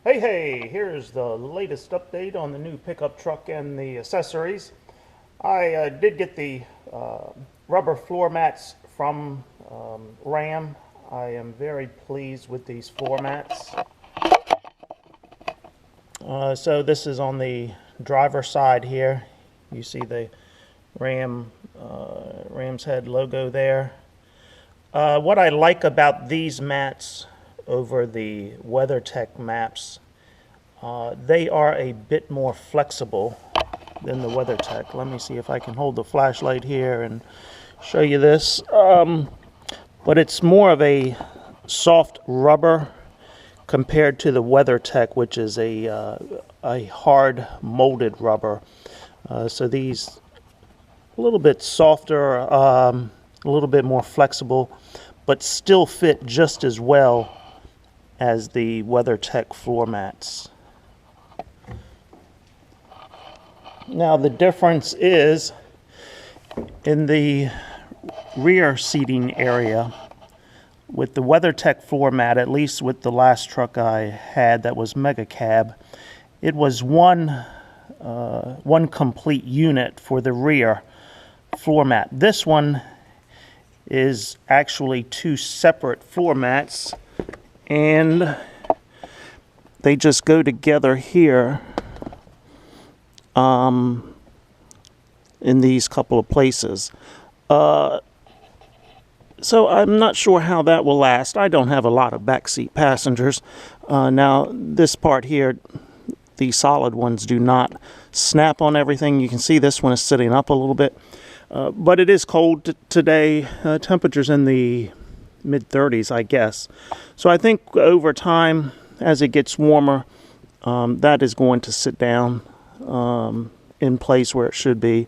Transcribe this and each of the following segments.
Hey, here's the latest update on the new pickup truck and the accessories. I did get the rubber floor mats from Ram. I am very pleased with these floor mats. So this is on the driver's side here. You see the Ram's Head logo there. What I like about these mats over the WeatherTech maps, they are a bit more flexible than the WeatherTech. Let me see if I can hold the flashlight here and show you this. But it's more of a soft rubber compared to the WeatherTech, which is a hard molded rubber. So these a little bit softer, a little bit more flexible, but still fit just as well as the WeatherTech floor mats. Now the difference is in the rear seating area. With the WeatherTech floor mat, at least with the last truck I had that was Mega Cab, it was one complete unit for the rear floor mat. This one is actually two separate floor mats, and they just go together here in these couple of places. So I'm not sure how that will last. I don't have a lot of backseat passengers. Now this part here, the solid ones do not snap on everything. You can see this one is sitting up a little bit. But it is cold today. Temperatures in the mid-30s, I guess. So I think over time, as it gets warmer, that is going to sit down in place where it should be.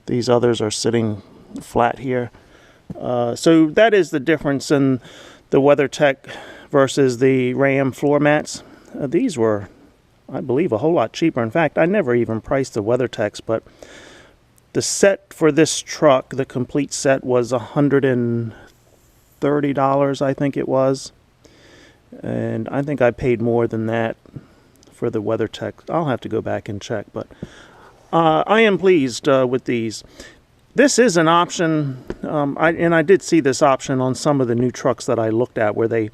These others are sitting flat here. So that is the difference in the WeatherTech versus the Ram floor mats. These were, I believe, a whole lot cheaper. In fact, I never even priced the WeatherTechs, but the set for this truck, the complete set, was $130, I think it was. And I think I paid more than that for the WeatherTech. I'll have to go back and check, but I am pleased with these. This is an option, and I did see this option on some of the new trucks that I looked at where they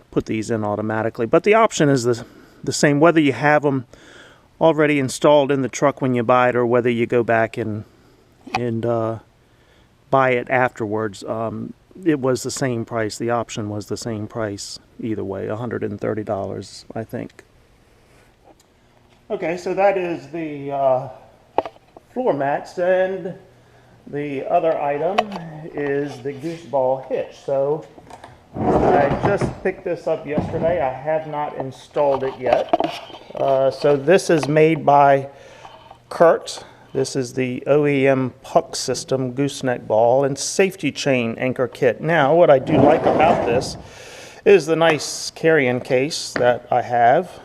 put these in automatically. But the option is the same, whether you have them already installed in the truck when you buy it or whether you go back and buy it afterwards. It was the same price. The option was the same price either way, $130, I think. Okay, so that is the floor mats, and the other item is the Gooseneck Hitch. So I just picked this up yesterday. I have not installed it yet. So this is made by Kurt. This is the OEM puck system gooseneck ball and safety chain anchor kit. Now what I do like about this is the nice carrying case that I have.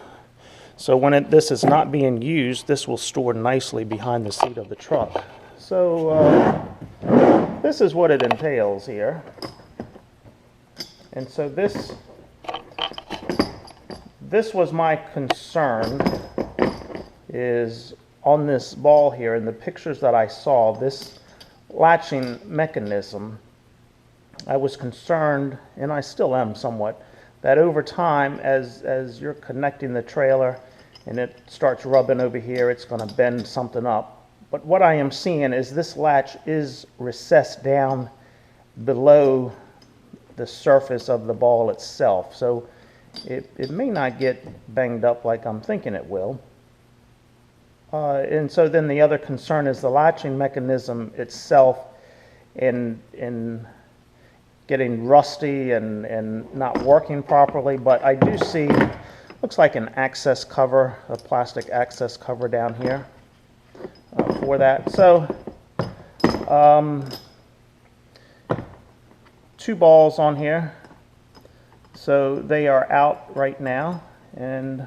So when this is not being used, this will store nicely behind the seat of the truck. So this is what it entails here. And so this was my concern, is on this ball here, in the pictures that I saw, this latching mechanism, I was concerned, and I still am somewhat, that over time, as you're connecting the trailer and it starts rubbing over here, it's going to bend something up. But what I am seeing is this latch is recessed down below the surface of the ball itself. So it may not get banged up like I'm thinking it will. And so then the other concern is the latching mechanism itself in getting rusty and not working properly. But I do see, looks like an access cover, a plastic access cover down here for that. So two balls on here. So they are out right now, and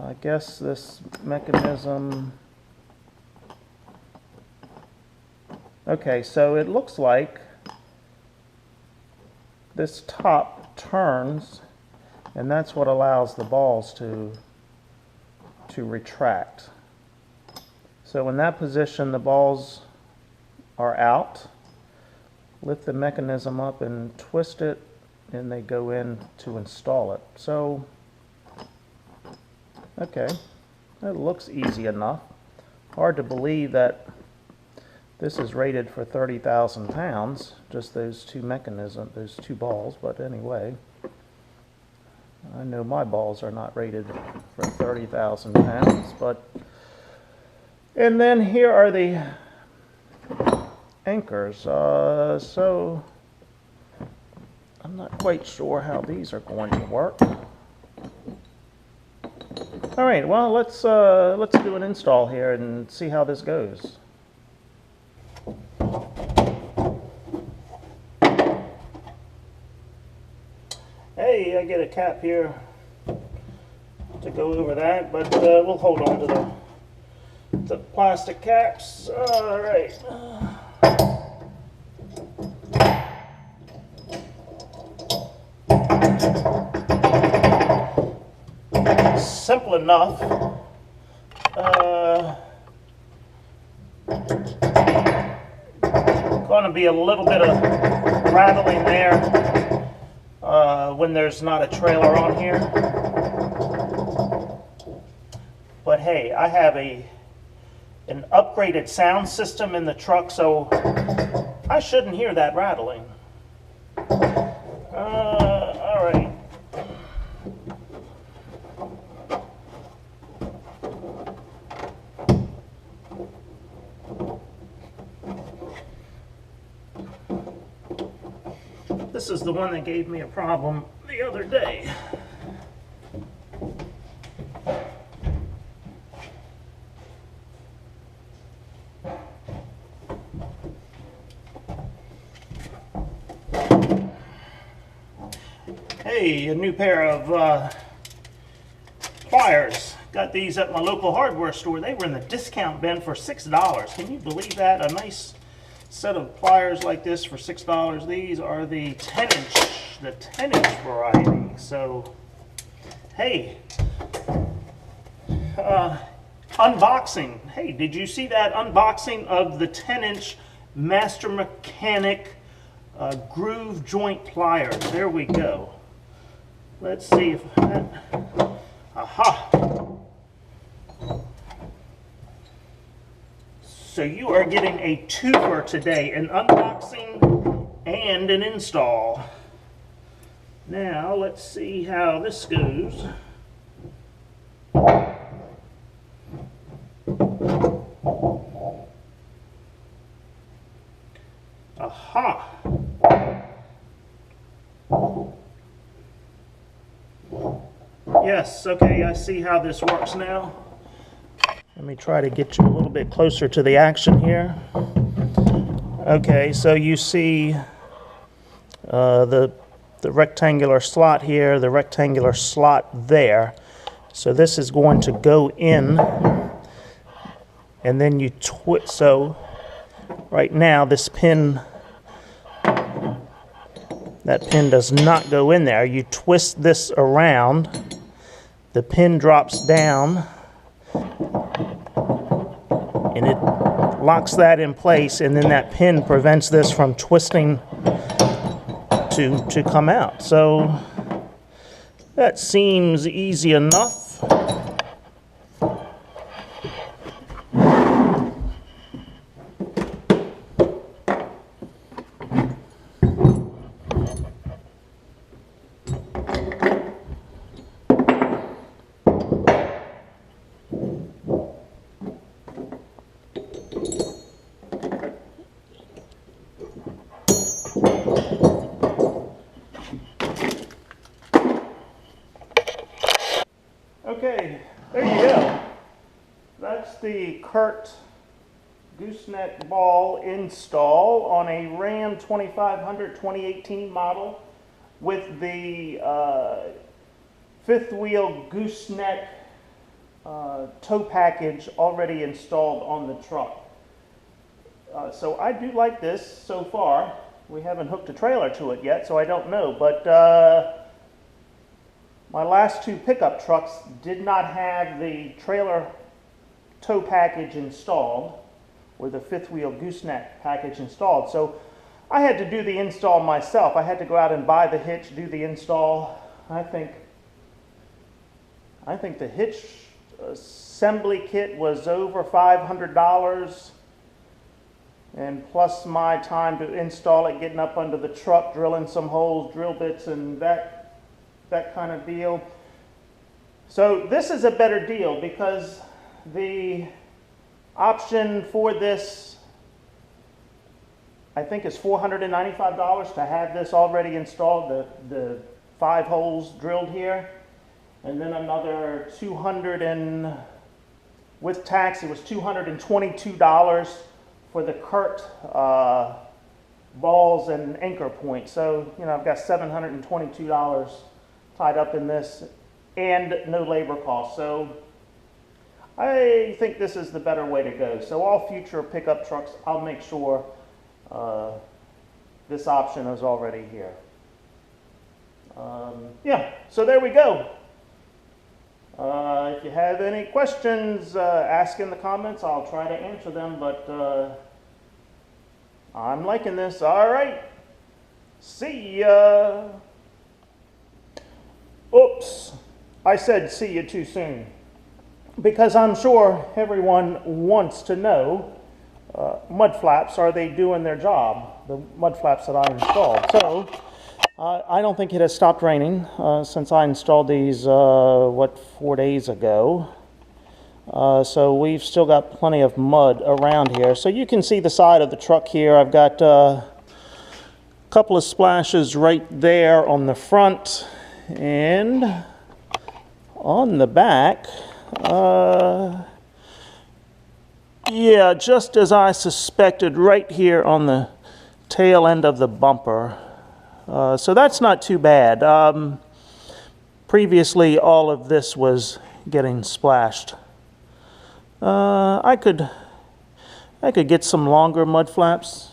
I guess this mechanism, okay, so it looks like this top turns And that's what allows the balls to retract. So in that position, the balls are out. Lift the mechanism up and twist it, and they go in to install it. So, okay, that looks easy enough. Hard to believe that this is rated for 30,000 pounds, just those two mechanisms, those two balls, but anyway. I know my balls are not rated for 30,000 pounds, but... And then here are the anchors. So I'm not quite sure how these are going to work. All right, well, let's do an install here and see how this goes. Hey, I get a cap here to go over that, but we'll hold on to the plastic caps. All right. Simple enough. Going to be a little bit of rattling there when there's not a trailer on here. But hey, I have an upgraded sound system in the truck, so I shouldn't hear that rattling. All right. This is the one that gave me a problem the other day. Hey, a new pair of pliers. Got these at my local hardware store. They were in the discount bin for $6. Can you believe that? A nice set of pliers like this for $6. These are the 10-inch variety. So, hey, unboxing. Hey, did you see that unboxing of the 10-inch Master Mechanic groove joint pliers? There we go. Let's see if that, aha. So you are getting a twofer today, an unboxing and an install. Now let's see how this goes. Aha. Yes, okay, I see how this works now. Let me try to get you a little bit closer to the action here. Okay, so you see the rectangular slot here, the rectangular slot there. So this is going to go in, and then you twist. So right now this pin, that pin does not go in there. You twist this around, the pin drops down, and it locks that in place, and then that pin prevents this from twisting to come out. So that seems easy enough. Okay, there you go. That's the Curt gooseneck ball install on a Ram 2500 2018 model with the fifth wheel gooseneck tow package already installed on the truck. So I do like this so far. We haven't hooked a trailer to it yet, so I don't know, but My last two pickup trucks did not have the trailer tow package installed, or the fifth wheel gooseneck package installed. So I had to do the install myself. I had to go out and buy the hitch, do the install. I think the hitch assembly kit was over $500, and plus my time to install it, getting up under the truck, drilling some holes, drill bits, and that kind of deal. So this is a better deal because the option for this, I think, is $495 to have this already installed, the 5 holes drilled here, and then another with tax it was $222 for the Kurt balls and anchor points. So, you know, I've got $722 tied up in this and no labor costs. So I think this is the better way to go. So all future pickup trucks, I'll make sure this option is already here. Yeah, so there we go. If you have any questions, ask in the comments. I'll try to answer them, but I'm liking this. All right. See ya. Oops. I said see you too soon, because I'm sure everyone wants to know, mud flaps, are they doing their job? The mud flaps that I installed. So I don't think it has stopped raining since I installed these, 4 days ago. So we've still got plenty of mud around here. So you can see the side of the truck here. I've got a couple of splashes right there on the front, and on the back, yeah, just as I suspected, right here on the tail end of the bumper. So that's not too bad. Previously, all of this was getting splashed. I could get some longer mud flaps.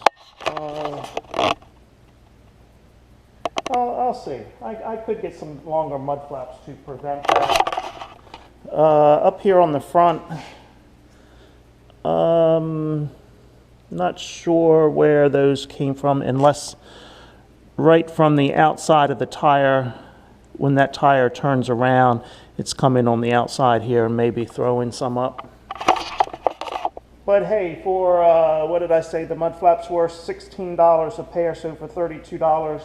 I'll see. I could get some longer mud flaps to prevent that. Up here on the front, not sure where those came from, unless right from the outside of the tire, when that tire turns around, it's coming on the outside here, and maybe throwing some up. But hey, for, what did I say, the mud flaps were $16 a pair, so for $32,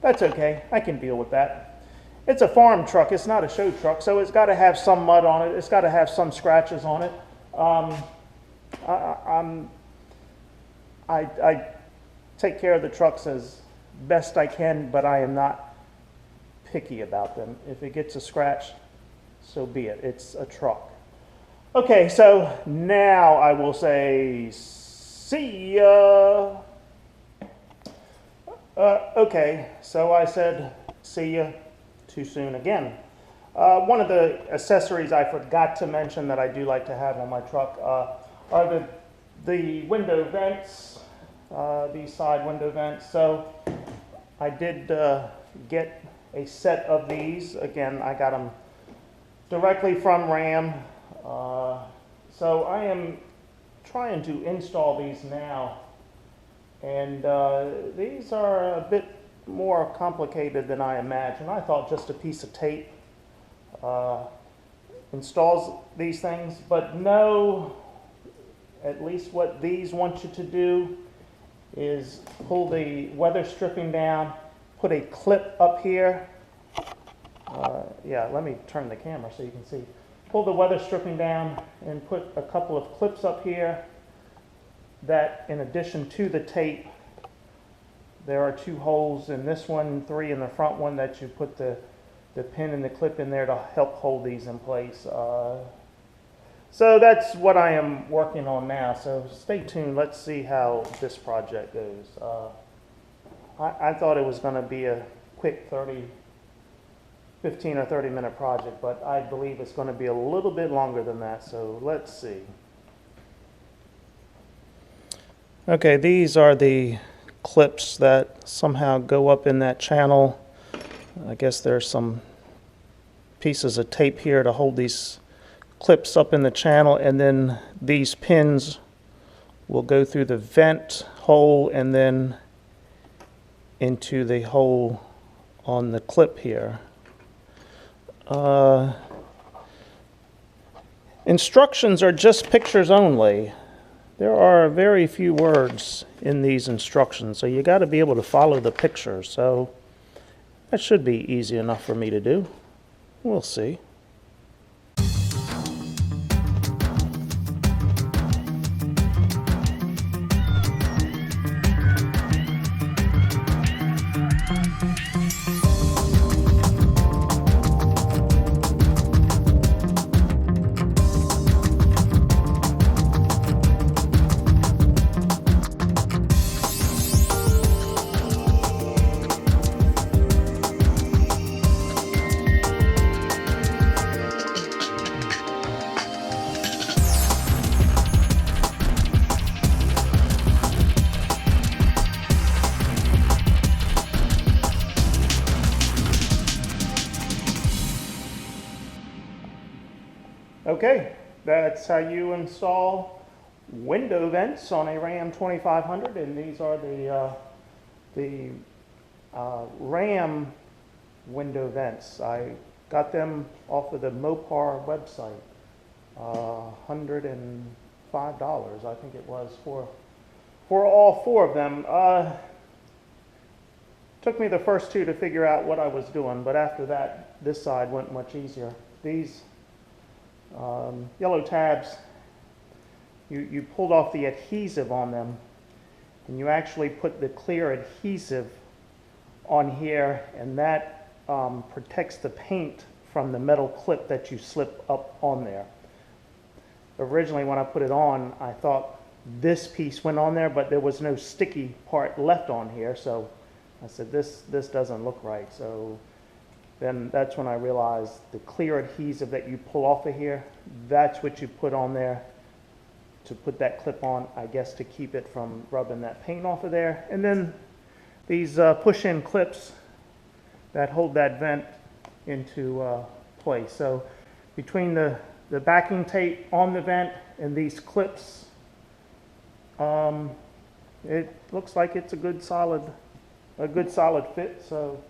that's okay. I can deal with that. It's a farm truck, it's not a show truck, so it's got to have some mud on it, it's got to have some scratches on it. I take care of the trucks as best I can, but I am not picky about them. If it gets a scratch, so be it. It's a truck. Okay, so now I will say see ya. Okay, so I said see ya too soon again. One of the accessories I forgot to mention that I do like to have on my truck are the window vents, these side window vents. So I did get a set of these. Again, I got them directly from Ram. So I am trying to install these now, and these are a bit more complicated than I imagined. I thought just a piece of tape installs these things, but no, at least what these want you to do is pull the weather stripping down, put a clip up here. Yeah, let me turn the camera so you can see. Pull the weather stripping down and put a couple of clips up here that, in addition to the tape, there are 2 holes in this one, 3 in the front one, that you put the pin and the clip in there to help hold these in place. So that's what I am working on now. So stay tuned. Let's see how this project goes. I thought it was going to be a quick 15 or 30 minute project, but I believe it's going to be a little bit longer than that. So let's see. Okay, these are the clips that somehow go up in that channel. I guess there's some pieces of tape here to hold these clips up in the channel, and then these pins will go through the vent hole and then into the hole on the clip here. Instructions are just pictures only. There are very few words in these instructions, so you got to be able to follow the picture. So that should be easy enough for me to do. We'll see. Okay, that's how you install window vents on a Ram 2500, and these are the Ram window vents. I got them off of the Mopar website, $105, I think it was, for all four of them. Took me the first two to figure out what I was doing, but after that, this side went much easier. These yellow tabs, you pulled off the adhesive on them, and you actually put the clear adhesive on here, and that protects the paint from the metal clip that you slip up on there. Originally, when I put it on, I thought this piece went on there, but there was no sticky part left on here, so I said, this doesn't look right. So then that's when I realized the clear adhesive that you pull off of here, that's what you put on there to put that clip on, I guess, to keep it from rubbing that paint off of there. And then these push-in clips that hold that vent into place. So between the backing tape on the vent and these clips, it looks like it's a good solid fit. So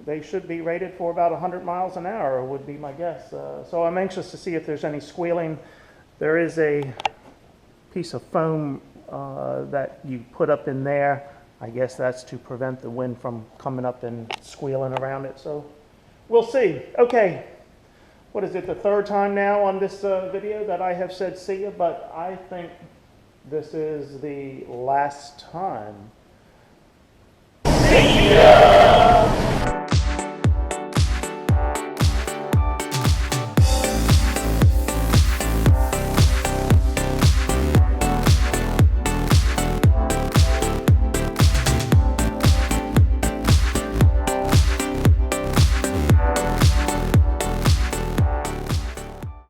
they should be rated for about 100 miles an hour, would be my guess. So I'm anxious to see if there's any squealing. There is a piece of foam that you put up in there. I guess that's to prevent the wind from coming up and squealing around it. So we'll see. Okay, what is it, the third time now on this video that I have said see ya, but I think this is the last time